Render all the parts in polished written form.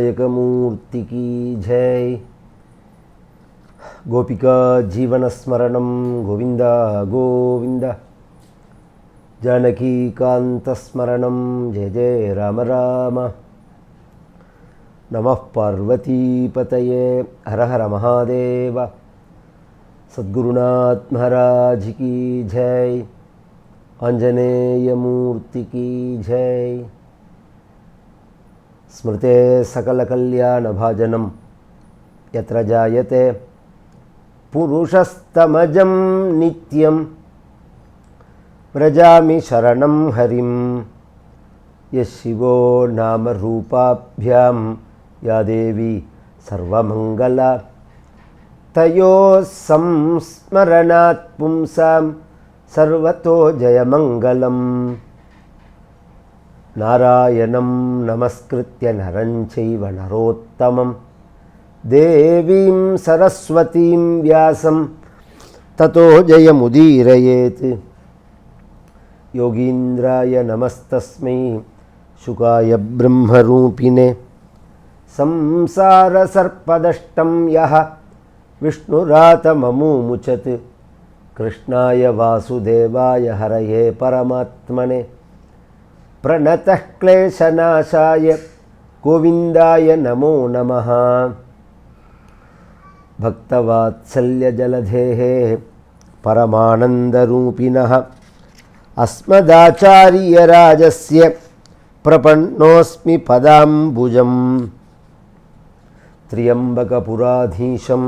विनायकमूर्ति की जय। गोपिका जीवनस्मरणं गोविंद गोविंद। जानकीकान्तस्मरणं जय जय राम राम। नमः पार्वतीपतये हर हर महादेव। सद्गुरुनाथ महाराज की जय। आंजनेय मूर्ति की जय। स्मृते सकलकल्याणभाजनं यत्र जायते पुरुषस्तमजं नित्यं व्रजामि शरणं हरिं। यशिवो नाम रूपाभ्यां या देवी सर्वमंगला तयोः संस्मरणात् पुंसां सर्वतो जयमंगलम्। नारायणं नमस्कृत्य नरं चैव नरोत्तमं देवीं सरस्वतीं व्यासं ततो जयमुदीरयेत्। योगीन्द्राय नमस्तस्मै शुकाय ब्रह्मरूपिणे संसारसर्पदष्टं यः विष्णुरातममुमुचत्। कृष्णाय वासुदेवाय हरये परमात्मने प्रणतः क्लेशनाशाय गोविन्दाय नमो नमः। भक्तवात्सल्यजलधेः परमानन्दरूपिणः अस्मदाचार्यराजस्य प्रपन्नोऽस्मि पदाम्बुजम्। त्र्यम्बकपुराधीशं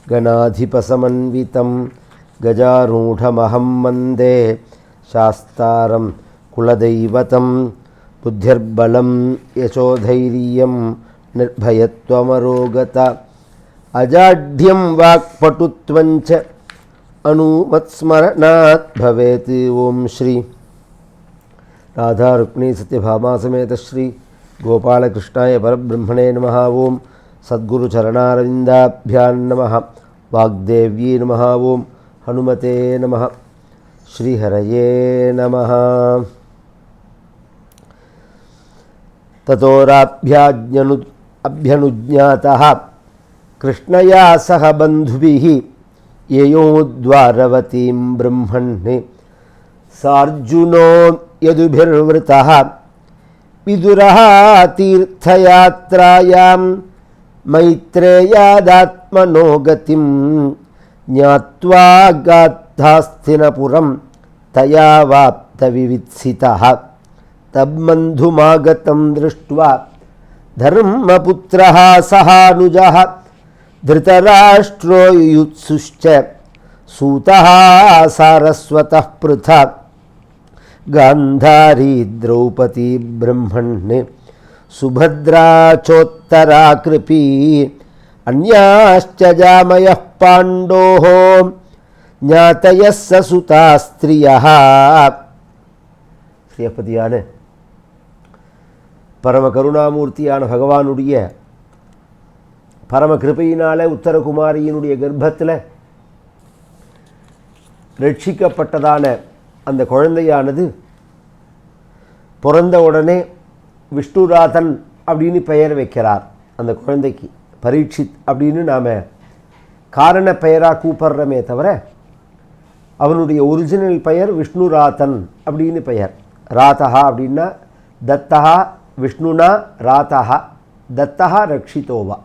गणाधिपसमन्वितं गजारूढमहं वन्दे शास्तारं कुलदैवतं। बुद्धिर्बलं यशोधैर्यं निर्भयत्वमरोगता अजाड्यं वाक्पटुत्वं च अनुमत्स्मरणात् भवेत्। ओम श्री राधा रुक्मिणी सत्यभामा समेत श्री गोपालकृष्णाय परब्रह्मणे नमः। ओम सद्गुरु चरणारविन्दाभ्यां नमः। वाग्देव्यै नमः। ओम हनुमते नमः। श्रीहरये नमः। ततोराभ्यनुज्ञातः कृष्णया सह बन्धुभिः ययो द्वारवतीं ब्रह्मन् सार्जुनो यदुभिर्वृतः विदुरः तीर्थयात्रायां मैत्रेयादात्मनो गतिं ज्ञात्वा गात्थास्तिनपुरं तया वाप्तविवित्सितः। तद्बन्धुमागतं दृष्ट्वा धर्मपुत्रः सहानुजः धृतराष्ट्रो युयुत्सुश्च सूतः सारस्वतः पृथक्। गान्धारी द्रौपदी ब्रह्मण्ये सुभद्रा चोत्तरा कृपी अन्याश्च जामयः पाण्डोः ज्ञातयः ससुता स्त्रियः। ஸ்ரீயப்பதியான பரம கருணாமூர்த்தியான பகவானுடைய பரம கிருபையினால உத்தரகுமாரியினுடைய கர்ப்பத்தில் ரட்சிக்கப்பட்டதான அந்த குழந்தையானது பிறந்த உடனே விஷ்ணுராதன் அப்படின்னு பெயர் வைக்கிறார். அந்த குழந்தைக்கு பரீட்சித் அப்படின்னு நாம் காரண பெயராக கூப்பிடுறமே தவிர அவனுடைய ஒரிஜினல் பெயர் விஷ்ணுராதன் அப்படின்னு பெயர். ராதஹா அப்படின்னா தத்தஹா விஷ்ணுனா ராதஹா தத்தஹா ரக்ஷிதோவா,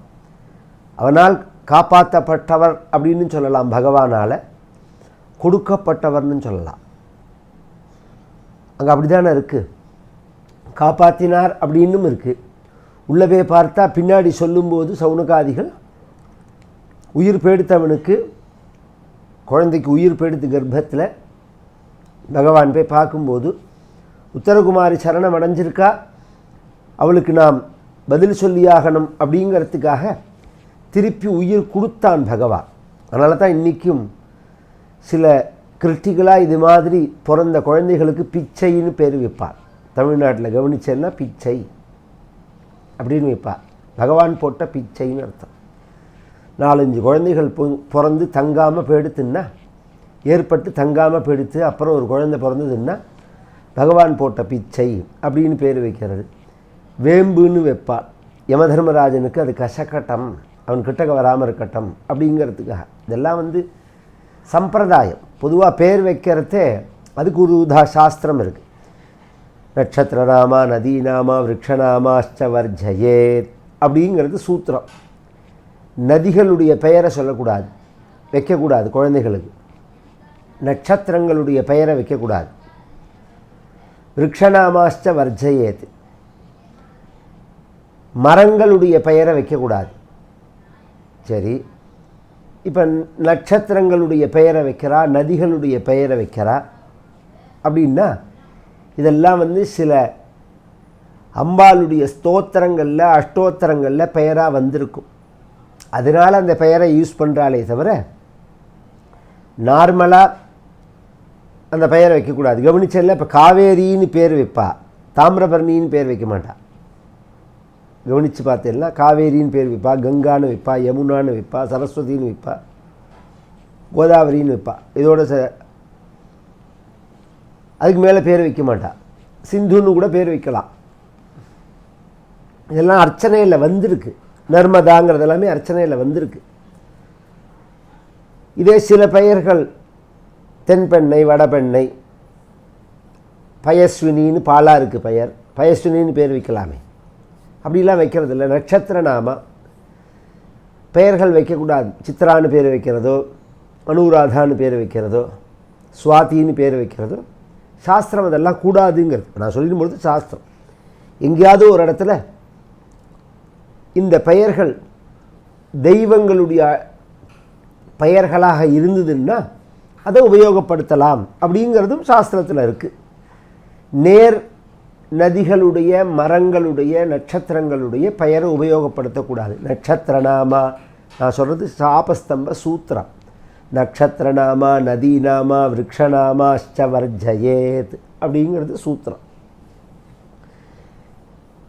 அவனால் காப்பாற்றப்பட்டவர் அப்படின்னு சொல்லலாம். பகவானால் கொடுக்கப்பட்டவர்னு சொல்லலாம். அங்கே அப்படி தானே இருக்குது. காப்பாற்றினார் அப்படின்னும் இருக்குது. உள்ளவே பார்த்தா பின்னாடி சொல்லும்போது சவுனகாதிகள் உயிர் பேடுத்தவனுக்கு குழந்தைக்கு உயிர் பேடுத்து கர்ப்பத்தில் பகவான் போய் பார்க்கும்போது உத்தரகுமாரி சரணம் அடைஞ்சிருக்கா, அவளுக்கு நாம் பதில் சொல்லியாகணும் அப்படிங்கிறதுக்காக திருப்பி உயிர் கொடுத்தான் பகவான். அதனால தான் இன்றைக்கும் சில கிரிட்டிக்கலாக இது மாதிரி பிறந்த குழந்தைகளுக்கு பிச்சைன்னு பேர் வைப்பார். தமிழ்நாட்டில் கவனிச்சேன்னா பிச்சை அப்படின்னு வைப்பார். பகவான் போட்ட பிச்சைன்னு அர்த்தம். 4-5 குழந்தைகள் பிறந்து தங்காமல் போயிடுத்துன்னா, ஏற்பட்டு தங்காமல் போயிடுத்து அப்புறம் ஒரு குழந்தை பிறந்ததுன்னா பகவான் போட்ட பிச்சை அப்படின்னு பேர் வைக்கிறது. வேம்புன்னு வைப்பாள். யமதர்மராஜனுக்கு அது கசக்கட்டம், அவன் கிட்டக்க வராமல் இருக்கட்டும் அப்படிங்கிறதுக்காக. இதெல்லாம் சம்பிரதாயம். பொதுவாக பேர் வைக்கிறதே அதுக்கு ஒரு சாஸ்திரம் இருக்குது. நட்சத்திரநாமா, நதீநாமா, விரக்ஷநாமாச்ச வர்ஜயேத் அப்படிங்கிறது சூத்திரம். நதிகளுடைய பெயரை சொல்லக்கூடாது, வைக்கக்கூடாது குழந்தைகளுக்கு. நட்சத்திரங்களுடைய பெயரை வைக்கக்கூடாது. விரக்ஷநாமாச்ச வர்ஜயேத், மரங்களுடைய பெயரை வைக்கக்கூடாது. சரி, இப்போ நட்சத்திரங்களுடைய பெயரை வைக்கிறா, நதிகளுடைய பெயரை வைக்கிறா அப்படின்னா இதெல்லாம் சில அம்பாளுடைய ஸ்தோத்திரங்களில் அஷ்டோத்திரங்களில் பெயராக வந்திருக்கும். அதனால் அந்த பெயரை யூஸ் பண்ணுறாளே தவிர நார்மலாக அந்த பெயரை வைக்கக்கூடாது. கவனிச்சல, இப்போ காவேரின்னு பேர் வைப்பா, தாமிரபரணின்னு பேர் வைக்க மாட்டா. கவனித்து பார்த்தேன்னா காவேரின்னு பேர் வைப்பா, கங்கான்னு வைப்பா, யமுனான்னு வைப்பா, சரஸ்வதின்னு வைப்பா, கோதாவரின்னு வைப்பா. இதோட அதுக்கு மேலே பேர் வைக்க மாட்டா. சிந்துன்னு கூட பேர் வைக்கலாம். இதெல்லாம் அர்ச்சனையில் வந்திருக்கு. நர்மதாங்கிறது எல்லாமே அர்ச்சனையில் வந்திருக்கு. இதே சில பெயர்கள் தென்பெண்ணை, வடபெண்ணை, பயஸ்வினின்னு பாலா இருக்குது பெயர், பயஸ்வினின்னு பேர் வைக்கலாமே. அப்படிலாம் வைக்கிறது இல்லை. நட்சத்திர நாம பெயர்கள் வைக்கக்கூடாது. சித்ரான்னு பேர் வைக்கிறதோ, அனுராதான்னு பேர் வைக்கிறதோ, சுவாத்தின்னு பேர் வைக்கிறதோ சாஸ்திரம் அதெல்லாம் கூடாதுங்கிறது. நான் சொல்லிடும்பொழுது சாஸ்திரம். எங்கேயாவது ஒரு இடத்துல இந்த பெயர்கள் தெய்வங்களுடைய பெயர்களாக இருந்ததுன்னா அதை உபயோகப்படுத்தலாம் அப்படிங்கிறதும் சாஸ்திரத்தில் இருக்குது. நேர் நதிகளுடைய, மரங்களுடைய, நட்சத்திரங்களுடைய பெயரை உபயோகப்படுத்தக்கூடாது. நட்சத்திரநாமா, நான் சொல்கிறது சாபஸ்தம்ப சூத்திரம். நட்சத்திரநாமா, நதீநாமா, விரக்ஷநாமாச்ச வர்ஜயேத் அப்படிங்கிறது சூத்திரம்.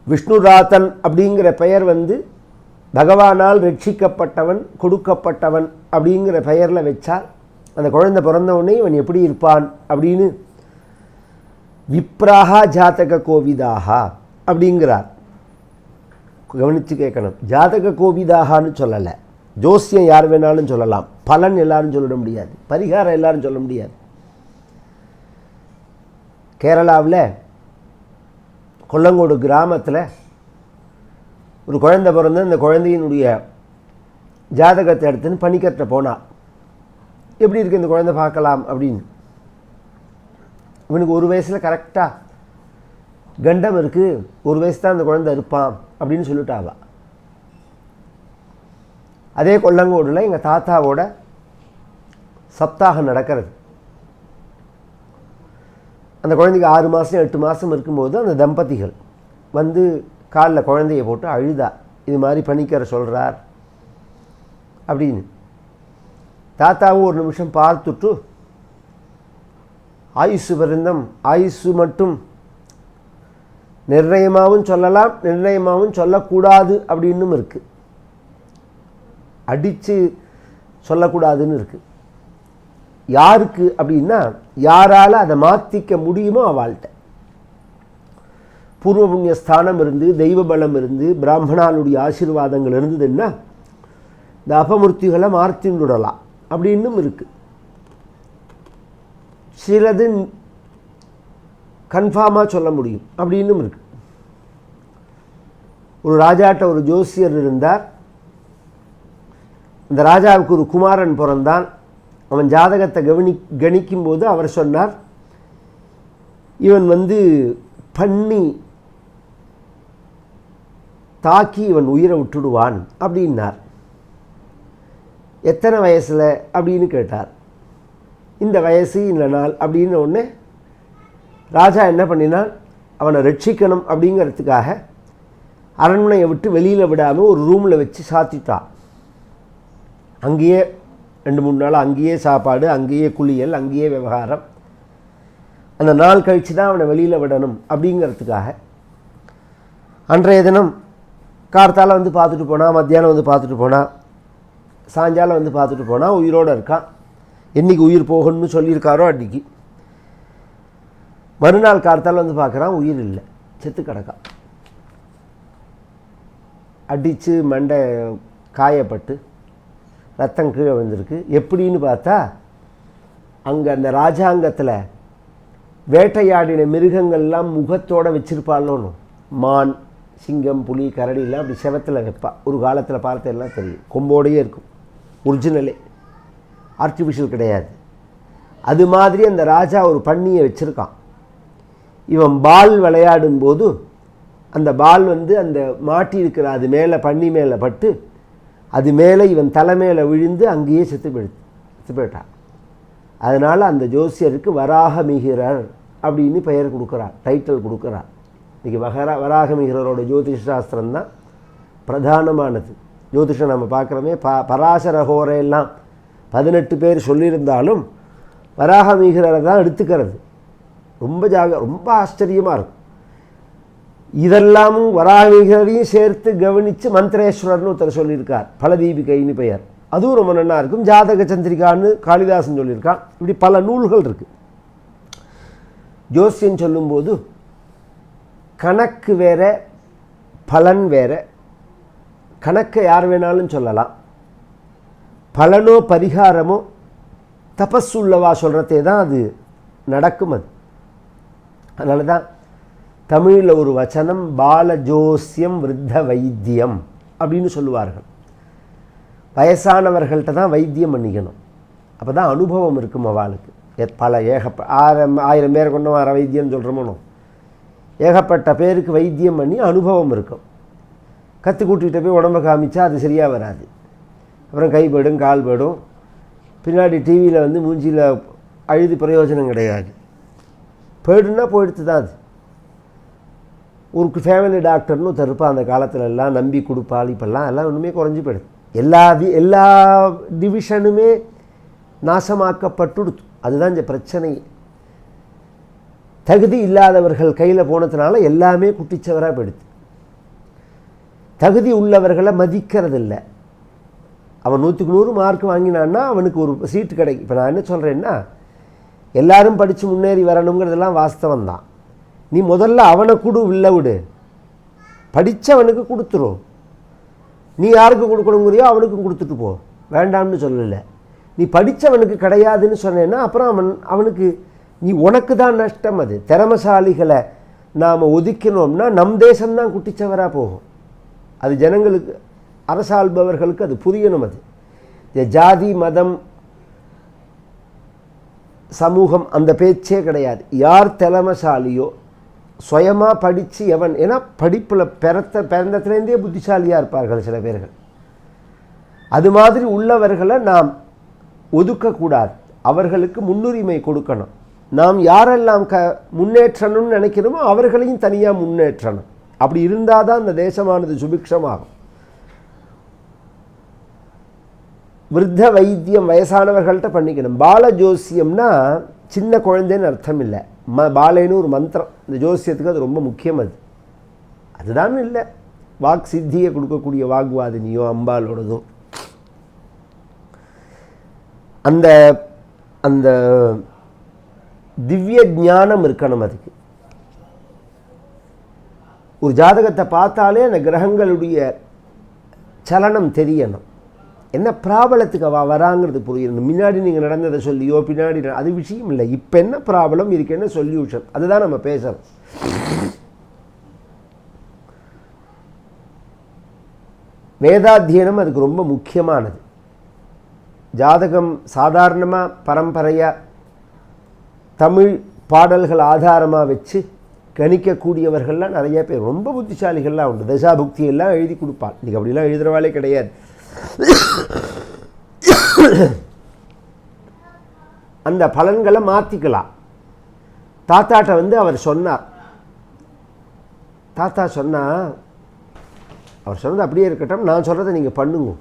விஷ்ணுராதன் அப்படிங்கிற பெயர் பகவானால் ரட்சிக்கப்பட்டவன், கொடுக்கப்பட்டவன் அப்படிங்கிற பெயரில் வச்சால் அந்த குழந்தை பிறந்தவுடனே இவன் எப்படி இருப்பான் அப்படின்னு விப்ராஹா ஜாதக கோவிதாகா அப்படிங்கிறார். கவனித்து கேட்கணும். ஜாதக கோவிதாகான்னு சொல்லலை. ஜோசியம் யார் வேணாலும் சொல்லலாம், பலன் எல்லாரும் சொல்லிட முடியாது, பரிகாரம் எல்லாரும் சொல்ல முடியாது. கேரளாவில் கொல்லங்கோடு கிராமத்தில் ஒரு குழந்தை பிறந்து அந்த குழந்தையினுடைய ஜாதகத்தை எடுத்துன்னு பணிக்கட்ட போனான். எப்படி இருக்குது இந்த குழந்தை பார்க்கலாம் அப்படின்னு. இவனுக்கு ஒரு வயசில் கரெக்டாக கண்டம் இருக்குது, ஒரு வயசு தான் அந்த குழந்தை இருப்பான் அப்படின்னு சொல்லிட்டாவா. அதே கொல்லங்கோடில் எங்கள் தாத்தாவோட சப்தாகம் நடக்கிறது. அந்த குழந்தைக்கு 6 மாதம் 8 மாதம் இருக்கும்போது அந்த தம்பதிகள் காலில் குழந்தைய போட்டு அழுதா, இது மாதிரி பண்ணிக்கிற சொல்கிறார் அப்படின்னு. தாத்தாவும் ஒரு நிமிஷம் பார்த்துட்டு, ஆயுசு பரிந்தம், ஆயுசு மட்டும் நிர்ணயமாகவும் சொல்லலாம், நிர்ணயமாகவும் சொல்லக்கூடாது அப்படின்னும் இருக்குது. அடித்து சொல்லக்கூடாதுன்னு இருக்குது. யாருக்கு அப்படின்னா, யாரால் அதை மாற்றிக்க முடியுமோ அவள்கிட்ட. பூர்வ புண்ணிய ஸ்தானம் இருந்து, தெய்வ பலம் இருந்து, பிராமணானுடைய ஆசீர்வாதங்கள் இருந்ததுன்னா இந்த அபமூர்த்திகளை மாற்றிவிடலாம் அப்படின்னும் இருக்குது. சிலது கன்ஃபார்மாக சொல்ல முடியும் அப்படின்னும் இருக்குது. ஒரு ராஜாட்ட ஒரு ஜோசியர் இருந்தார். இந்த ராஜாவுக்கு ஒரு குமாரன் பிறந்தான். அவன் ஜாதகத்தை கணிக்கும்போது அவர் சொன்னார், இவன் பண்ணி தாக்கி இவன் உயிரை விட்டுடுவான் அப்படின்னார். எத்தனை வயசில் அப்படின்னு கேட்டார். இந்த வயசு இந்த நாள் அப்படின்னு ஒன்று. ராஜா என்ன பண்ணினான், அவனை ரட்சிக்கணும் அப்படிங்கிறதுக்காக அரண்மனையை விட்டு வெளியில் விடாமல் ஒரு ரூமில் வச்சு சாத்திட்டான். அங்கேயே 2-3 நாள் அங்கேயே சாப்பாடு, அங்கேயே குளியல், அங்கேயே விவகாரம். அந்த நாள் கழித்து தான் அவனை வெளியில் விடணும் அப்படிங்கிறதுக்காக அன்றைய தினம் கார்த்தால பார்த்துட்டு போனான், மத்தியானம் பார்த்துட்டு போனான், சாயங்காலம் பார்த்துட்டு போனான். உயிரோடு இருக்கான். என்றைக்கு உயிர் போகணும்னு சொல்லியிருக்காரோ அன்றைக்கி. மறுநாள் கார்த்தால பார்க்குறான், உயிர் இல்லை, செத்து கிடக்கான். அடித்து மண்டை காயப்பட்டு ரத்தம் கீழே வந்திருக்கு. எப்படின்னு பார்த்தா அங்கே அந்த ராஜாங்கத்தில் வேட்டையாடின மிருகங்கள்லாம் முகத்தோடு வச்சுருப்பாளோன்னு, மான், சிங்கம், புலி, கரடிலாம் அப்படி செவத்தில் வைப்பா. ஒரு காலத்தில் பார்த்தெல்லாம் தெரியும், கொம்போடையே இருக்கும், ஒரிஜினலே, ஆர்டிஃபிஷியல் கிடையாது. அது மாதிரி அந்த ராஜா ஒரு பன்னியை வச்சுருக்கான். இவன் பால் விளையாடும்போது அந்த பால் அந்த மாட்டி இருக்கிற அது மேலே, பன்னி மேலே பட்டு அது மேலே இவன் தலை மேலே விழுந்து அங்கேயே செத்து போயிட்டான். அதனால் அந்த ஜோசியருக்கு வராகமிகிரர் அப்படின்னு பெயர் கொடுக்குறார், டைட்டில் கொடுக்குறார். இன்றைக்கி வராகமிகிரரோட ஜோதிஷ சாஸ்திரம் தான் பிரதானமானது. ஜோதிஷம் நம்ம பார்க்குறோமே, பராசர ஹோரையெல்லாம் 18 பேர் சொல்லியிருந்தாலும் வராகமிகிரரை தான் எடுத்துக்கிறது. ரொம்ப ஆச்சரியமாக இருக்கும். இதெல்லாமும் வராகமிகிரரையும் சேர்த்து கவனித்து மந்திரேஸ்வரர்னு ஒருத்தர் சொல்லியிருக்கார், பலதீபிகைன்னு பெயர். அதுவும் ரொம்ப நல்லா இருக்கும். ஜாதக சந்திரிகான்னு காளிதாசன் சொல்லியிருக்கான். இப்படி பல நூல்கள் இருக்குது. ஜோசியம் சொல்லும்போது கணக்கு வேற, பலன் வேற. கணக்கை யார் வேணாலும் சொல்லலாம், பலனோ பரிகாரமோ தபஸ் உள்ளவா சொல்கிறதே தான் அது நடக்கும். அதனால தான் தமிழில் ஒரு வச்சனம் பாலஜோசியம் விருத்த வைத்தியம் அப்படின்னு சொல்லுவார்கள். வயசானவர்கள்ட்ட தான் வைத்தியம் பண்ணிக்கணும், அப்போ தான் அனுபவம் இருக்கும் அவளுக்கு. பல 1000 பேரை கொண்டு வர வைத்தியம் சொல்கிறோமோ, ஏகப்பட்ட பேருக்கு வைத்தியம் பண்ணி அனுபவம் இருக்கும். கற்று கூட்டிகிட்ட போய் உடம்பை காமிச்சா அது சரியாக வராது. அப்புறம் கை போய்டும், கால் போய்டும், பின்னாடி டிவியில் மூஞ்சியில் அழுது பிரயோஜனம் கிடையாது. போய்டுன்னா போயிடுத்து தான். அது ஒரு ஃபேமிலி டாக்டர்னு தருப்பா அந்த காலத்துலலாம், நம்பி கொடுப்பாள். இப்போல்லாம் எல்லாம் ஒன்றுமே குறைஞ்சி போயிடுது. எல்லா டிவிஷனுமே நாசமாக்கப்பட்டுடுத்து. அதுதான் இந்த பிரச்சனை. தகுதி இல்லாதவர்கள் கையில் போனதுனால எல்லாமே குட்டிச்சவராக போயிடுது. தகுதி உள்ளவர்களை மதிக்கிறதில்லை. அவன் 100க்கு 100 மார்க் வாங்கினான்னா அவனுக்கு ஒரு சீட்டு கிடைக்கும். இப்போ நான் என்ன சொல்கிறேன்னா, எல்லாரும் படித்து முன்னேறி வரணுங்கிறதெல்லாம் வாஸ்தவம் தான். நீ முதல்ல அவனை வில்ல விடு, படித்தவனுக்கு கொடுத்துரும். நீ யாருக்கு கொடுக்கணுங்கிறியோ அவனுக்கும் கொடுத்துட்டு போ, வேண்டாம்னு சொல்லலை. நீ படித்தவனுக்கு கிடையாதுன்னு சொன்னேன்னா அப்புறம் அவனுக்கு உனக்கு தான் நஷ்டம். அது திறமசாலிகளை நாம் ஒதுக்கினோம்னா நம் தேசம்தான் குட்டிச்சவராக போகும். அது ஜனங்களுக்கு, அரசாள்பவர்களுக்கு அது புரியணும். அது ஜாதி, மதம், சமூகம் அந்த பேச்சே கிடையாது. யார் திறமசாலியோ சுயமாக படித்து எவன், ஏன்னா படிப்பில் பிறந்தத்துலேருந்தே புத்திசாலியாக இருப்பார்கள் சில பேர்கள். அது மாதிரி உள்ளவர்களை நாம் ஒதுக்கக்கூடாது, அவர்களுக்கு முன்னுரிமை கொடுக்கணும். நாம் யாரெல்லாம் முன்னேற்றணும்னு நினைக்கிறோமோ அவர்களையும் தனியாக முன்னேற்றணும். அப்படி இருந்தால் தான் இந்த தேசமானது சுபிக்ஷமாகும். விருத்த வைத்தியம் வயசானவர்கள்ட்ட பண்ணிக்கணும். பால ஜோசியம்னா சின்ன குழந்தைன்னு அர்த்தம் இல்லை. பாலேன்னு ஒரு மந்திரம், இந்த ஜோசியத்துக்கு அது ரொம்ப முக்கியம். அதுதான் இல்லை, வாக் சித்தியை கொடுக்கக்கூடிய வாக்வாதினியோ அம்பாலோடதோ அந்த அந்த திவ்ய ஞானம் இருக்கணும். அதுக்கு ஒரு ஜாதகத்தை பார்த்தாலே அந்த கிரகங்களுடைய சலனம் தெரியணும். என்ன ப்ராப்ளத்துக்கு வராங்கிறது புரியணும். முன்னாடி நீங்கள் நடந்ததை சொல்லியோ பின்னாடி அது விஷயம் இல்லை. இப்போ என்ன ப்ராப்ளம், இதுக்கு என்ன சொல்யூஷன், அதுதான் நம்ம பேசுகிறோம். வேதாத்தியனம் அதுக்கு ரொம்ப முக்கியமானது. ஜாதகம் சாதாரணமாக பரம்பரையாக தமிழ் பாடல்கள் ஆதாரமாக வச்சு கணிக்கக்கூடியவர்கள்லாம் நிறைய பேர், ரொம்ப புத்திசாலிகள்லாம் உண்டு. தசாபுக்தி எல்லாம் எழுதி கொடுப்பாள். இன்றைக்கி அப்படிலாம் எழுதுகிறவாளே கிடையாது. அந்த பலன்களை மாற்றிக்கலாம். தாத்தாட்ட அவர் சொன்னார். தாத்தா அவர் சொன்னது அப்படியே இருக்கட்டும், நான் சொல்கிறத நீங்கள் பண்ணுங்க.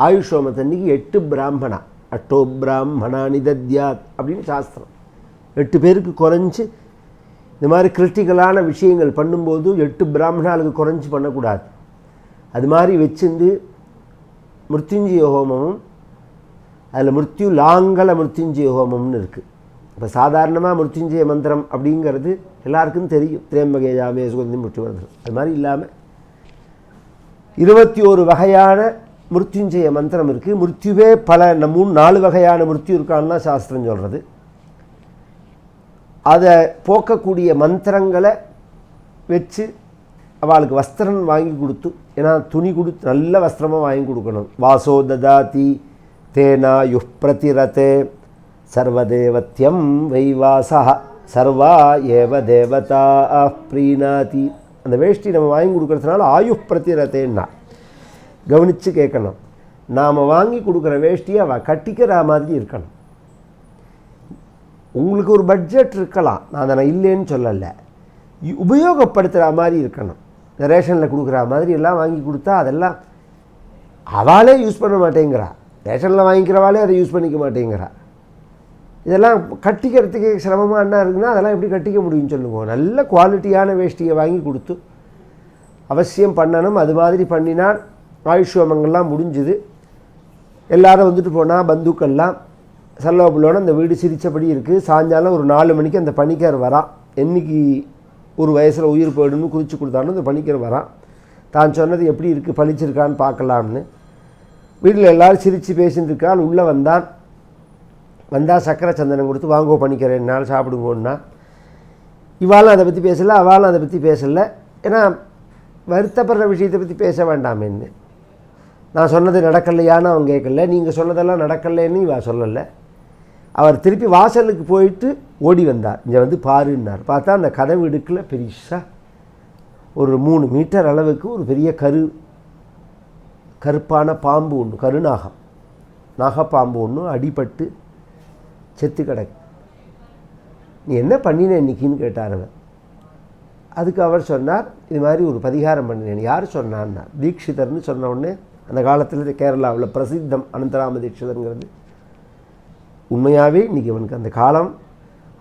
ஆயுஷோமத்தன்னைக்கு 8 பிராமணா, அட்டோ பிராமணா நிதத்யாத் அப்படின்னு சாஸ்திரம். 8 பேருக்கு குறைஞ்சி இந்த மாதிரி கிரிட்டிக்கலான விஷயங்கள் பண்ணும்போது 8 பிராமணாளுக்கு குறைஞ்சி பண்ணக்கூடாது. அது மாதிரி வச்சுருந்து மிருத்யுஞ்சய ஹோமமும், அதில் லாங்கல மிருத்யுஞ்சய ஹோமம்னு இருக்குது. இப்போ சாதாரணமாக மிருத்யுஞ்சய மந்திரம் அப்படிங்கிறது எல்லாருக்கும் தெரியும், திரியம்பகே ஜாமே சுகந்தி மிருத்யுவர்தனம். அது மாதிரி இல்லாமல் 21 வகையான மிருத்யுஞ்சய மந்திரம் இருக்குது. மிருத்யுவே பல 4 வகையான மிருத்யு இருக்கான்னா சாஸ்திரம் சொல்கிறது. அதை போக்கக்கூடிய மந்திரங்களை வச்சு அவளுக்கு வஸ்திரம் வாங்கி கொடுத்து, ஏன்னா துணி கொடுத்து நல்ல வஸ்திரமாக வாங்கி கொடுக்கணும். வாசோ ததாதி தேனா யுப்ரதிரதே சர்வதேவத்யம் வைவாசா சர்வா ஏவ தேவதா ப்ரீணாதி. அந்த வேஷ்டி நம்ம வாங்கி கொடுக்கறதுனால ஆயுப்பிரதிரதேன்னா கவனித்து கேட்கணும். நாம் வாங்கி கொடுக்குற வேஷ்டியை அவள் கட்டிக்கிற மாதிரி இருக்கணும். உங்களுக்கு ஒரு பட்ஜெட் இருக்கலாம், நான் அதை இல்லைன்னு சொல்லலை, உபயோகப்படுத்துகிற மாதிரி இருக்கணும். இந்த ரேஷனில் கொடுக்குற மாதிரி எல்லாம் வாங்கி கொடுத்தா அதெல்லாம் அவளே யூஸ் பண்ண மாட்டேங்கிறா. ரேஷனில் வாங்கிக்கிறவாளே அதை யூஸ் பண்ணிக்க மாட்டேங்கிறா. இதெல்லாம் கட்டிக்கிறதுக்கு சிரமமாக என்ன இருக்குன்னா அதெல்லாம் எப்படி கட்டிக்க முடியும்னு சொல்லுவோம். நல்ல குவாலிட்டியான வேஷ்டியை வாங்கி கொடுத்து அவசியம் பண்ணணும். அது மாதிரி பண்ணினால் ஆயுஷ்வமங்கள்லாம் முடிஞ்சுது. எல்லோரும் வந்துட்டு போனால் பந்துக்கள்லாம் சல்லோபுள்ளோட அந்த வீடு சிரித்தபடி இருக்குது. சாயங்காலம் ஒரு 4 மணிக்கு அந்த பணிக்கர் வரான். என்றைக்கு ஒரு வயசில் உயிர் போயிடுன்னு குறித்து கொடுத்தாலும் அந்த பணிக்கர் வரான். தான் சொன்னது எப்படி இருக்குது, பழிச்சிருக்கான்னு பார்க்கலாம்னு. வீட்டில் எல்லோரும் சிரித்து பேசின்னு இருக்கால். உள்ளே வந்தால் சக்கரை சந்தனம் கொடுத்து வாங்கோ பண்ணிக்கிறேன் நாள் சாப்பிடுங்கோன்னா. இவாளும் அதை பற்றி பேசலை, அவளும் அதை பற்றி பேசலை. ஏன்னா வருத்தப்படுற விஷயத்தை பற்றி பேச வேண்டாமேன்னு. நான் சொன்னது நடக்கலையான்னு அவன் கேட்கல, நீங்கள் சொன்னதெல்லாம் நடக்கலைன்னு இவா சொல்லலை. அவர் திருப்பி வாசலுக்கு போயிட்டு ஓடி வந்தார். இங்கே வந்து பாருன்னார். பார்த்தா அந்த கதவு இடுக்கில் பெருசாக ஒரு 3 மீட்டர் அளவுக்கு ஒரு பெரிய கருப்பான பாம்பு ஒன்று, கருநாகம் நாகப்பாம்பு ஒன்று அடிபட்டு செத்து கிடக்கு. நீ என்ன பண்ணின இன்னைக்குன்னு கேட்டார் அவர். அதுக்கு அவர் சொன்னார், இது மாதிரி ஒரு பரிகாரம் பண்ணினேன். யார் சொன்னான்னா தீட்சிதர்னு சொன்ன உடனே அந்த காலத்தில் கேரளாவில் பிரசித்தம் அனந்தராம தீட்சிதருங்கிறது. உண்மையாகவே இன்றைக்கி அவனுக்கு அந்த காலம்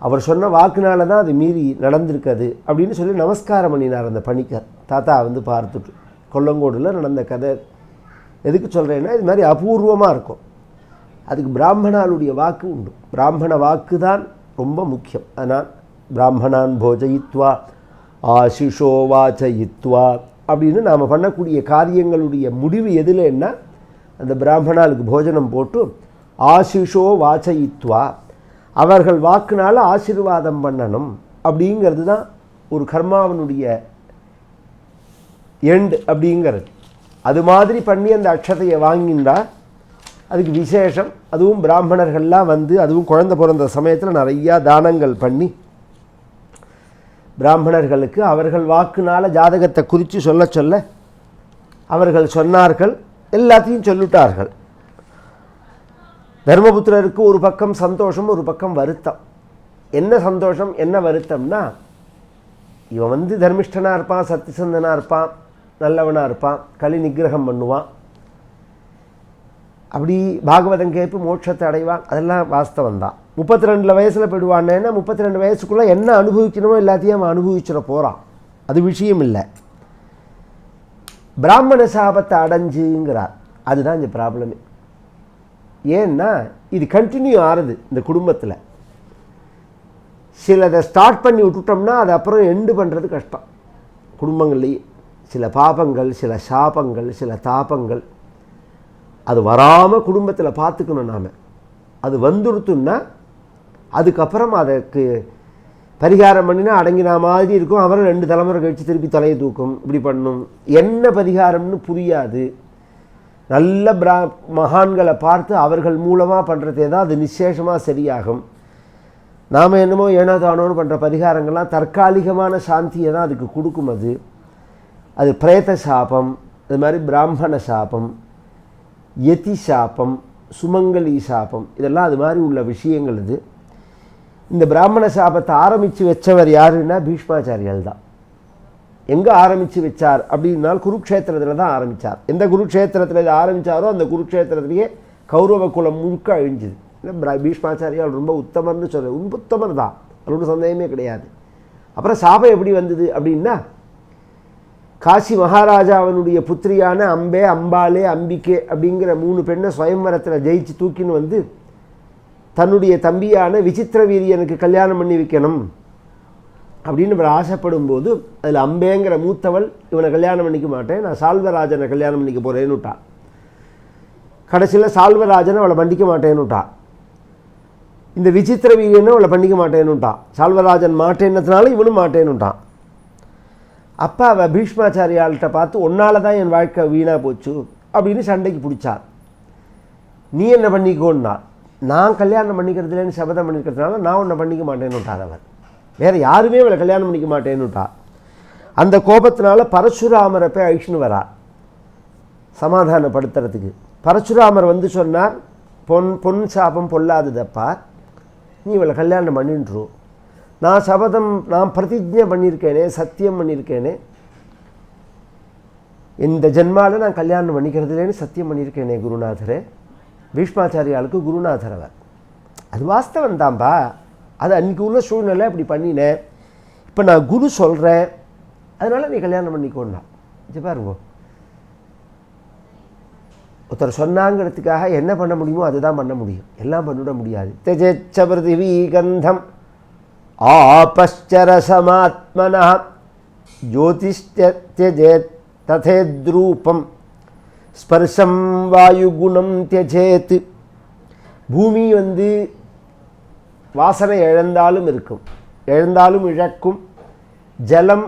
அவர் சொன்ன வாக்குனால தான் அது மீறி நடந்திருக்காது அப்படின்னு சொல்லி நமஸ்காரம் பண்ணினார் அந்த பணிக்கர். தாத்தா வந்து பார்த்துட்டு கொல்லங்கோடில் நடந்த கதை எதுக்கு சொல்கிறேன்னா இது மாதிரி அபூர்வமாக இருக்கும். அதுக்கு பிராமணாளுடைய வாக்கு உண்டு. பிராமண வாக்கு தான் ரொம்ப முக்கியம். அதனால் பிராமணான் போஜயித்வா ஆசிஷோ வாச்சயித்வா அப்படின்னு நாம் பண்ணக்கூடிய காரியங்களுடைய முடிவு எதுலன்னா அந்த பிராமணாளுக்கு போஜனம் போட்டு ஆசிஷோ வாச்சயித்வா அவர்கள் வாக்குனால் ஆசீர்வாதம் பண்ணணும் அப்படிங்கிறது தான் ஒரு கர்மாவனுடைய எண்ட் அப்படிங்கிறது. அது மாதிரி பண்ணி அந்த அக்ஷதையை வாங்கின்றா அதுக்கு விசேஷம். அதுவும் பிராமணர்கள்லாம் வந்து அதுவும் குழந்தை பிறந்த சமயத்தில் நிறையா தானங்கள் பண்ணி பிராமணர்களுக்கு அவர்கள் வாக்குனால் ஜாதகத்தை குறித்து சொல்ல அவர்கள் சொன்னார்கள், எல்லாத்தையும் சொல்லிட்டார்கள். தர்மபுத்திரருக்கு ஒரு பக்கம் சந்தோஷம், ஒரு பக்கம் வருத்தம். என்ன சந்தோஷம் என்ன வருத்தம்னா, இவன் வந்து தர்மிஷ்டனாக இருப்பான், சத்தியசந்தனாக இருப்பான், நல்லவனாக இருப்பான், கலி நிகிரகம் பண்ணுவான், அப்படி பாகவதம் கேட்பு மோட்சத்தை அடைவான், அதெல்லாம் வாஸ்தவம் தான். 32 வயசில் போயிடுவான்னா 32 வயசுக்குள்ளே என்ன அனுபவிக்கணுமோ எல்லாத்தையும் அவன் அனுபவிச்சிட போகிறான், அது விஷயம் இல்லை. பிராமண சாபத்தை அடைஞ்சுங்கிறார், அதுதான் இந்த ப்ராப்ளமே. ஏன்னா இது கண்டினியூ ஆறுது இந்த குடும்பத்தில். சிலதை ஸ்டார்ட் பண்ணி விட்டுட்டோம்னா அது அப்புறம் எண்டு பண்ணுறது கஷ்டம். குடும்பங்கள்லேயே சில பாபங்கள், சில சாபங்கள், சில தாபங்கள் அது வராமல் குடும்பத்தில் பார்த்துக்கணும் நாம். அது வந்துடுத்துன்னா அதுக்கப்புறம் அதுக்கு பரிகாரம் பண்ணினா அடங்கினா மாதிரி இருக்கும். அப்புறம் 2 தலைமுறை கழித்து திருப்பி தலையை தூக்கும், இப்படி பண்ணும். என்ன பரிகாரம்னு புரியாது. நல்ல மகான்களை பார்த்து அவர்கள் மூலமாக பண்ணுறதே தான் அது நிச்சேஷமாக சரியாகும். நாம் என்னமோ ஏனோ தானோன்னு பண்ணுற பரிகாரங்கள்லாம் தற்காலிகமான சாந்தியை தான் அதுக்கு கொடுக்கும். அது பிரேத சாபம், அது மாதிரி பிராமண சாபம், யதி சாபம், சுமங்கலி சாபம், இதெல்லாம் அது மாதிரி உள்ள விஷயங்கள். இது இந்த பிராமண சாபத்தை ஆரம்பித்து வச்சவர் யாருன்னா பீஷ்மாச்சாரியால் தான். எங்கே ஆரம்பித்து வச்சார் அப்படின்னால் குருக்ஷேத்திரத்தில் தான் ஆரம்பித்தார். எந்த குருக்ஷேத்திரத்தில் இது ஆரம்பித்தாரோ அந்த குருக்ஷேத்திரத்திலேயே கௌரவ குலம் முழுக்க அழிஞ்சுது. இல்லை பீஷ்மாச்சாரியால் ரொம்ப உத்தமர்னு சொல்ல, உத்தமர் தான், அது ஒன்றும் சந்தேகமே கிடையாது. அப்புறம் சாபம் எப்படி வந்தது அப்படின்னா, காசி மகாராஜாவனுடைய புத்திரியான அம்பே, அம்பாலே, அம்பிகே அப்படிங்கிற 3 பெண்ணை சுயம்வரத்தில் ஜெயிச்சு தூக்கின்னு வந்து தன்னுடைய தம்பியான விசித்திர வீரியனுக்கு கல்யாணம் பண்ணி வைக்கணும் அப்படின்னு இவர் ஆசைப்படும் போது அதில் அம்பேங்கிற மூத்தவள் இவனை கல்யாணம் பண்ணிக்க மாட்டேன், நான் சால்வராஜனை கல்யாணம் பண்ணிக்க போகிறேன்னு விட்டா. கடைசியில் சால்வராஜனை அவளை பண்ணிக்க மாட்டேன்னு விட்டா. இந்த விசித்திர வீரியனும் அவளை பண்ணிக்க மாட்டேன்னு விட்டான். சால்வராஜன் மாட்டேன்னதுனால இவனும் மாட்டேன்னு விட்டான். அப்போ அவள் பீஷ்மாச்சாரியாள்கிட்ட பார்த்து ஒன்னால தான் என் வாழ்க்கை வீணாக போச்சு அப்படின்னு சண்டைக்கு பிடிச்சார். நீ என்ன பண்ணிக்கோன்னா, நான் கல்யாணம் பண்ணிக்கிறதுலேன்னு சபதம் பண்ணிக்கிறதுனால நான் உன்னை பண்ணிக்க மாட்டேன்னு விட்டார் அவர். வேறு யாருமே அவளை கல்யாணம் பண்ணிக்க மாட்டேன்னு விட்டார். அந்த கோபத்தினால பரசுராமரை போய் அழிச்சுன்னு வரார் சமாதானப்படுத்துறதுக்கு. பரசுராமர் வந்து சொன்னார், பொன் சாபம் பொல்லாததப்பா, நீ இவளை கல்யாணம் பண்ணின்றோம், நான் பிரதிஜை பண்ணியிருக்கேனே, சத்தியம் பண்ணியிருக்கேனே, இந்த ஜென்மாவில் நான் கல்யாணம் பண்ணிக்கிறதுலேன்னு சத்தியம் பண்ணியிருக்கேனே குருநாதரே. பீஷ்மாச்சாரியாளுக்கு குருநாதர் அவர். அது வாஸ்தவம் தான்ப்பா, அது அன்றைக்கி உள்ள சூழ்நிலை அப்படி பண்ணினேன், இப்போ நான் குரு சொல்கிறேன், அதனால் நீ கல்யாணம் பண்ணிக்கோன்னா. இது பாருங்க, ஒருத்தர் சொன்னாங்கிறதுக்காக என்ன பண்ண முடியுமோ அதுதான் பண்ண முடியும், எல்லாம் பண்ணிவிட முடியாது. தெஜேச்ச பிருதிவி கந்தம் ஆபஸ்சரசமாத்மனா ஜோதிஷ்டேத் ததேத்ரூபம் ஸ்பர்ஷம் வாயுகுணம் தியஜேத். பூமி வந்து வாசனை இழந்தாலும் இருக்கும், இழந்தாலும் இழக்கும். ஜலம்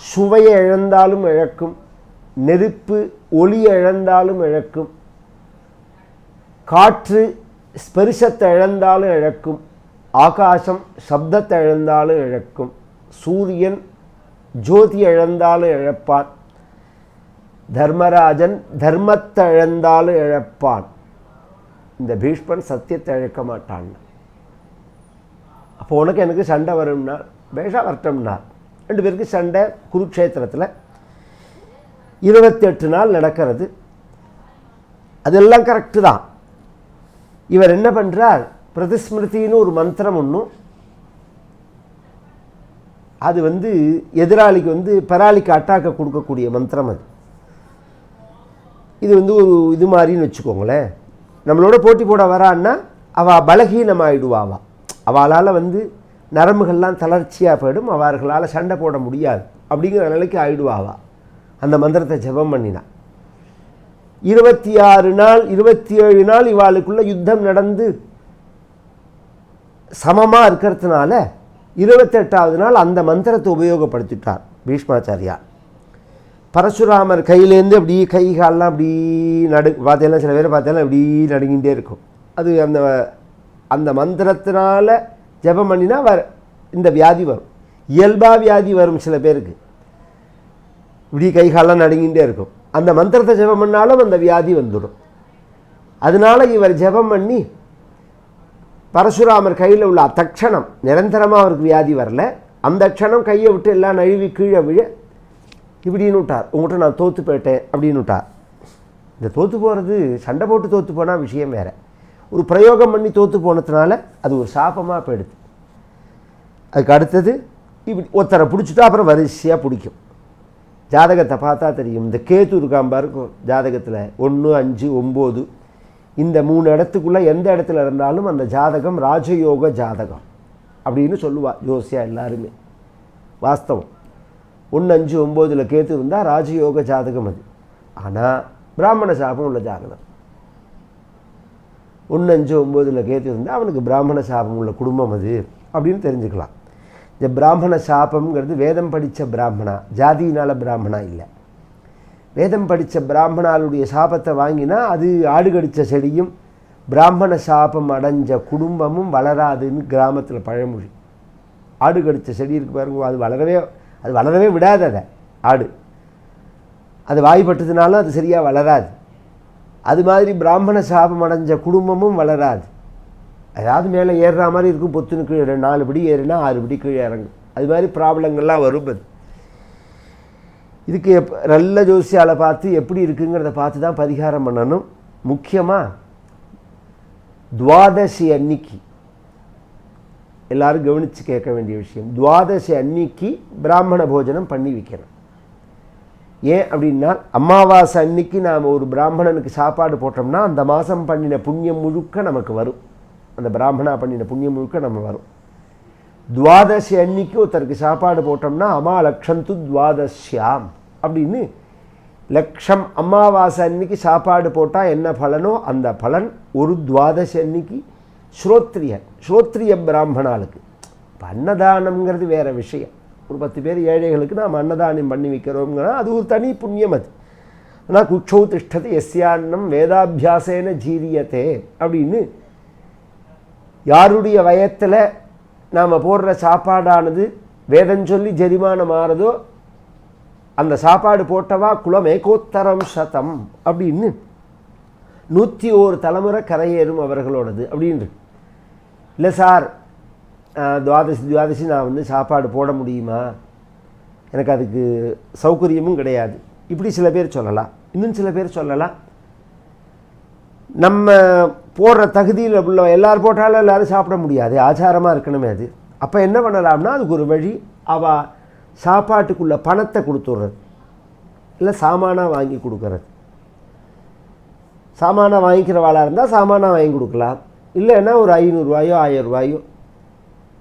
சுவையை இழந்தாலும் இழக்கும். நெருப்பு ஒளியை இழந்தாலும் இழக்கும். காற்று ஸ்பரிசத்தை இழந்தாலும் இழக்கும். ஆகாசம் சப்தத்தை இழந்தாலும் இழக்கும். சூரியன் ஜோதி இழந்தாலும் இழப்பான். தர்மராஜன் தர்மத்தை இழந்தாலும் இழப்பான். இந்த பீஷ்மன் சத்தியத்தை இழக்க மாட்டான். அப்போ உனக்கு எனக்கு சண்டை வரும்னா பேஷா வரட்டம்னா. 2 பேருக்கு சண்டை குருக்ஷேத்திரத்தில் 28 நாள் நடக்கிறது. அதெல்லாம் கரெக்டு தான். இவர் என்ன பண்ணுறார், பிரதிஸ்மிருத்தின்னு ஒரு மந்திரம் ஒன்றும், அது வந்து எதிராளிக்கு வந்து பராளிக்கு அட்டாக்க கொடுக்கக்கூடிய மந்திரம். அது இது வந்து ஒரு இது மாதிரின்னு வச்சுக்கோங்களேன். நம்மளோட போட்டி போட வரான்னா அவள் பலகீனமாகிடுவாவா, அவளால் வந்து நரம்புகள்லாம் தளர்ச்சியாக போயிடும், அவர்களால் சண்டை போட முடியாது அப்படிங்கிற நிலைக்கு ஆகிடுவாவா அந்த மந்திரத்தை ஜெபம் பண்ணினா. 26 நாள் 27 நாள் இவாளுக்குள்ள யுத்தம் நடந்து சமமாக இருக்கிறதுனால 28வது நாள் அந்த மந்திரத்தை உபயோகப்படுத்திட்டார் பீஷ்மாச்சாரியா. பரசுராமர் கையிலேருந்து அப்படி கை காலெலாம் அப்படி பார்த்தேன்னா, சில பேர் பார்த்தேன்னா அப்படி நடுங்கிட்டே இருக்கும். அது அந்த மந்திரத்தினால ஜெபம் பண்ணினா இந்த வியாதி வரும். இயல்பாக வியாதி வரும் சில பேருக்கு, இப்படி கை காலெலாம் நடுங்கிட்டே இருக்கும். அந்த மந்திரத்தை ஜெபம் பண்ணாலும் அந்த வியாதி வந்துடும். அதனால இவர் ஜெபம் பண்ணி பரசுராமர் கையில் உள்ள தட்சணம் நிரந்தரமாக அவருக்கு வியாதி வரல. அந்த க்ஷணம் கையை விட்டு எல்லாம் நழுவி கீழே விழ இப்படின்னு விட்டார், உங்கள்கிட்ட நான் தோற்று போயிட்டேன் அப்படின்னு விட்டார். இந்த தோற்று போகிறது சண்டை போட்டு தோற்று போனால் விஷயம் வேறு, ஒரு பிரயோகம் பண்ணி தோற்று போனதுனால அது ஒரு சாபமாக போயிடுது. அதுக்கு அடுத்தது இப்படி ஒருத்தரை பிடிச்சிட்டா அப்புறம் வரிசையாக பிடிக்கும். ஜாதகத்தை பார்த்தா தெரியும். இந்த கேது இருக்காம்பா இருக்கும் ஜாதகத்தில் 1, 5, 9 இந்த 3 இடத்துக்குள்ளே எந்த இடத்துல இருந்தாலும் அந்த ஜாதகம் ராஜயோக ஜாதகம் அப்படின்னு சொல்லுவா ஜோசியா எல்லாருமே. வாஸ்தவம் 1, 5, 9 கேது இருந்தால் ராஜயோக ஜாதகம் அது. ஆனால் பிராமண சாபம் உள்ள ஜாதகம். 1, 5, 9 கேது இருந்தால் அவனுக்கு பிராமண சாபம் உள்ள குடும்பம் அது அப்படின்னு தெரிஞ்சுக்கலாம். இந்த பிராமண சாபம்ங்கிறது வேதம் படித்த பிராமணா, ஜாதியினால் பிராமணா இல்லை. வேதம் படித்த பிராமணாளுடைய சாபத்தை வாங்கினா அது ஆடு கடித்த செடியும் பிராமண சாபம் அடைஞ்ச குடும்பமும் வளராதுன்னு கிராமத்தில் பழமொழி. ஆடு கடித்த செடி இருக்கு பாருங்க, அது வளரவே விடாது. அதை ஆடு அது வாய்ப்பட்டதுனாலும் அது சரியாக வளராது. அது மாதிரி பிராமண சாபம் அடைஞ்ச குடும்பமும் வளராது. அதாவது மேலே ஏறுற மாதிரி இருக்கும், பொத்துன்னு கீழே 4 படி ஏறினா 6 படி கீழே இறங்கும். அது மாதிரி ப்ராப்ளங்கள்லாம் வரும். இதுக்கு நல்ல ஜோசியால் பார்த்து எப்படி இருக்குங்கிறத பார்த்து தான் பரிகாரம் பண்ணணும். முக்கியமாக துவாதசி அன்னைக்கு எல்லோரும் கவனித்து கேட்க வேண்டிய விஷயம், துவாதசி அன்னைக்கு பிராமண போஜனம் பண்ணி வைக்கணும். ஏன் அப்படின்னா அமாவாசை அன்னைக்கு நாம் ஒரு பிராமணனுக்கு சாப்பாடு போட்டோம்னா அந்த மாதம் பண்ணின புண்ணியம் முழுக்க நமக்கு வரும். அந்த பிராமணா பண்ணின புண்ணியம் முழுக்க நம்ம வரும். துவாதசி அன்னைக்கு ஒருத்தருக்கு சாப்பாடு போட்டோம்னா அமா லக்ஷந்து துவாதசியாம் அப்படின்னு, லக்ஷம் அமாவாசை அன்னைக்கு சாப்பாடு போட்டால் என்ன பலனோ அந்த பலன் ஒரு துவாதசி அன்னைக்கு ஸ்ரோத்ரிய பிராமணாளுக்கு. இப்போ அன்னதானம்ங்கிறது வேறு விஷயம். ஒரு 10 பேர் ஏழைகளுக்கு நாம் அன்னதானம் பண்ணி வைக்கிறோம்னா அது ஒரு தனி புண்ணியம். அது ஆனால் குட்சௌ திஷ்டது எஸ்யான்னம் வேதாபியாசேன ஜீரியத்தே அப்படின்னு, யாருடைய வயத்தில் நாம் போடுற சாப்பாடானது வேதம் சொல்லி ஜெரிமானம் ஆறதோ அந்த சாப்பாடு போட்டவா குலம் ஏகோத்தரம் சதம் அப்படின்னு 101 தலைமுறை கரையேறும் அவர்களோடது அப்படின்னு. இல்லை சார் துவாதசி நான் சாப்பாடு போட முடியுமா, எனக்கு அதுக்கு சௌகரியமும் கிடையாது, இப்படி சில பேர் சொல்லலாம். இன்னும் சில பேர் சொல்லலாம் நம்ம போடுற தகுதியில் உள்ள எல்லாரும் போட்டாலும் எல்லோரும் சாப்பிட முடியாது, ஆச்சாரமாக இருக்கணுமே அது. அப்போ என்ன பண்ணலாம்னா அதுக்கு ஒரு வழி, அவள் சாப்பாட்டுக்குள்ள பணத்தை கொடுத்துட்றது, இல்லை சாமானாக வாங்கி கொடுக்கறது. சாமானாக வாங்கிக்கிறவாளாக இருந்தால் சாமானாக வாங்கி கொடுக்கலாம். இல்லைன்னா ஒரு 500 ரூபாயோ 1000 ரூபாயோ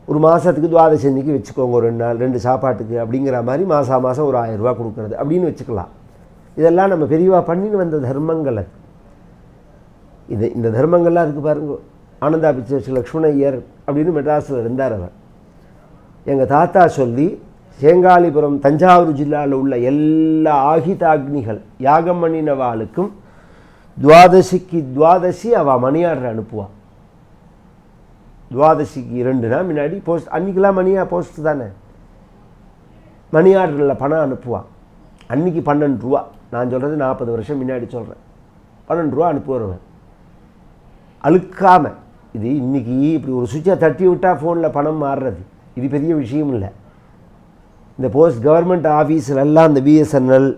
ஒரு மாதத்துக்கு துவாதசி அன்னைக்கு வச்சுக்கோங்க, ஒரு 2 நாள் 2 சாப்பாட்டுக்கு அப்படிங்கிற மாதிரி மாதம் ஒரு 1000 ரூபா கொடுக்குறது அப்படின்னு வச்சுக்கலாம். இதெல்லாம் நம்ம பெரியவா பண்ணின்னு வந்த தர்மங்கள். இந்த தர்மங்கள்லாம் இருக்குது பாருங்க. ஆனந்தா பிச்சை லக்ஷ்மண ஐயர் அப்படின்னு மெட்ராஸில் இருந்தார். அவர் எங்கள் தாத்தா சொல்லி சேங்காலிபுரம் தஞ்சாவூர் ஜில்லாவில் உள்ள எல்லா ஆகிதாக்னிகள் யாகம் பண்ணினவாளுக்கும் துவாதசி அவள் மணி ஆர்டர் அனுப்புவாள். துவாதசிக்கு 2 நாள் முன்னாடி போஸ்ட், அன்றைக்கெலாம் மணியாக போஸ்ட் தானே, மணி ஆர்டரில் பணம் அனுப்புவாள். அன்றைக்கி 12 ரூபா, நான் சொல்கிறது 40 வருஷம் முன்னாடி சொல்கிறேன். 12 ரூபா அனுப்புவேன் அழுக்காமல். இது இன்றைக்கி இப்படி ஒரு சுவிட்சை தட்டி விட்டால் ஃபோனில் பணம் மாறுறது இது பெரிய விஷயம் இல்லை. இந்த போஸ்ட் கவர்மெண்ட் ஆஃபீஸிலெல்லாம் இந்த பிஎஸ்என்எல்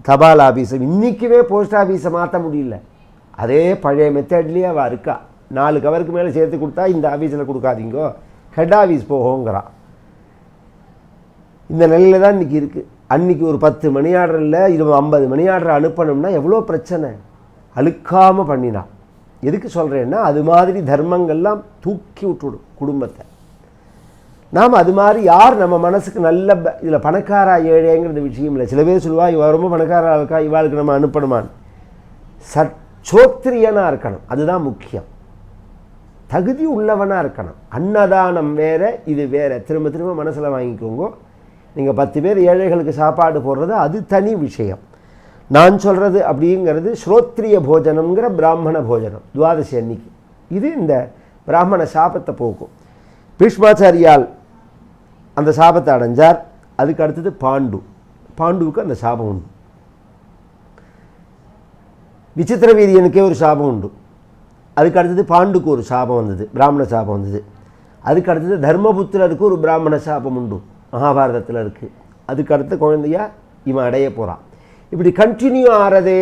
தபால் ஆஃபீஸை இன்றைக்குமே போஸ்ட் ஆஃபீஸை மாற்ற முடியல. அதே பழைய மெத்தட்லேயே அவள் இருக்கா. 4 கவருக்கு மேலே சேர்த்து கொடுத்தா இந்த ஆஃபீஸில் கொடுக்காதீங்கோ, ஹெட் ஆஃபீஸ் போகுங்கிறான். இந்த நிலையில் தான் இன்றைக்கி இருக்குது. அன்றைக்கி ஒரு 10 மணி ஆர்டரில் 50 மணி ஆர்டர் அனுப்பணும்னா எவ்வளோ பிரச்சனை. அழுக்காமல் பண்ணினான். எதுக்கு சொல்கிறேன்னா அது மாதிரி தர்மங்கள்லாம் தூக்கி விட்டுவிடும் குடும்பத்தை. நாம் அது மாதிரி யார் நம்ம மனசுக்கு நல்ல இதில் பணக்காரா ஏழைங்கிறது விஷயம் இல்லை. சில பேர் சொல்லுவா இவள் ரொம்ப பணக்காரா இருக்கா, இவாளுக்கு நம்ம அனுப்பணுமான்னு. சோத்திரியனாக இருக்கணும், அதுதான் முக்கியம். தகுதி உள்ளவனாக இருக்கணும். அன்னதானம் வேறு, இது வேறு. திரும்ப திரும்ப மனசில் வாங்கிக்கோங்க. நீங்கள் 10 பேர் ஏழைகளுக்கு சாப்பாடு போடுறது அது தனி விஷயம். நான் சொல்கிறது அப்படிங்கிறது ஸ்ரோத்ரிய போஜனம்ங்கிற பிராமண போஜனம் துவாதசி அன்னைக்கு. இது இந்த பிராமண சாபத்தை போக்கும். பீஷ்மாச்சாரியால் அந்த சாபத்தை அடைஞ்சார். அதுக்கு அடுத்தது பாண்டுவுக்கு அந்த சாபம் உண்டு. விசித்திர வீரியனுக்கே ஒரு சாபம் உண்டு. அதுக்கு அடுத்தது பாண்டுக்கு ஒரு சாபம் வந்தது, பிராமண சாபம் வந்தது. அதுக்கு அடுத்தது தர்மபுத்திரருக்கு ஒரு பிராமண சாபம் உண்டு, மகாபாரதத்தில் இருக்குது. அதுக்கு அடுத்த குழந்தையா இவன் அடைய போகிறான். இப்படி கண்டினியூ ஆகிறதே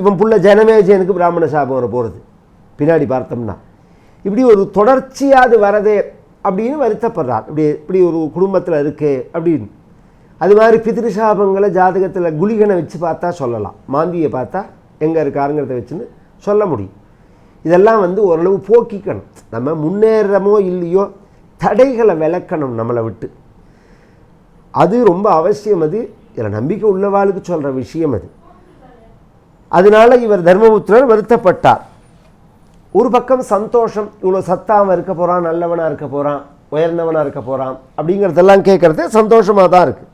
இவன் புள்ள ஜனமேஜனுக்கு பிராமண சாபம் வர போகிறது பின்னாடி பார்த்தோம்னா. இப்படி ஒரு தொடர்ச்சியாது வரதே அப்படின்னு வருத்தப்படுறார். இப்படி ஒரு குடும்பத்தில் இருக்கே அப்படின்னு. அது மாதிரி பிதிருசாபங்களை ஜாதகத்தில் குளிகனை வச்சு பார்த்தா சொல்லலாம், மாந்தியை பார்த்தா எங்கே இருக்காருங்கிறத வச்சுன்னு சொல்ல முடியும். இதெல்லாம் ஓரளவு போக்கிக்கணும். நம்ம முன்னேறமோ இல்லையோ தடைகளை விளக்கணும் நம்மளை விட்டு. அது ரொம்ப அவசியம். அது இதில் நம்பிக்கை உள்ளவாளுக்கு சொல்கிற விஷயம் அது. அதனால இவர் தர்மபுத்திரர் வருத்தப்பட்டார். ஒரு பக்கம் சந்தோஷம், இவ்வளோ சத்தாமல் இருக்க போகிறான், நல்லவனாக இருக்க போகிறான், உயர்ந்தவனாக இருக்க போகிறான் அப்படிங்கிறதெல்லாம் கேட்குறது சந்தோஷமாக தான் இருக்குது.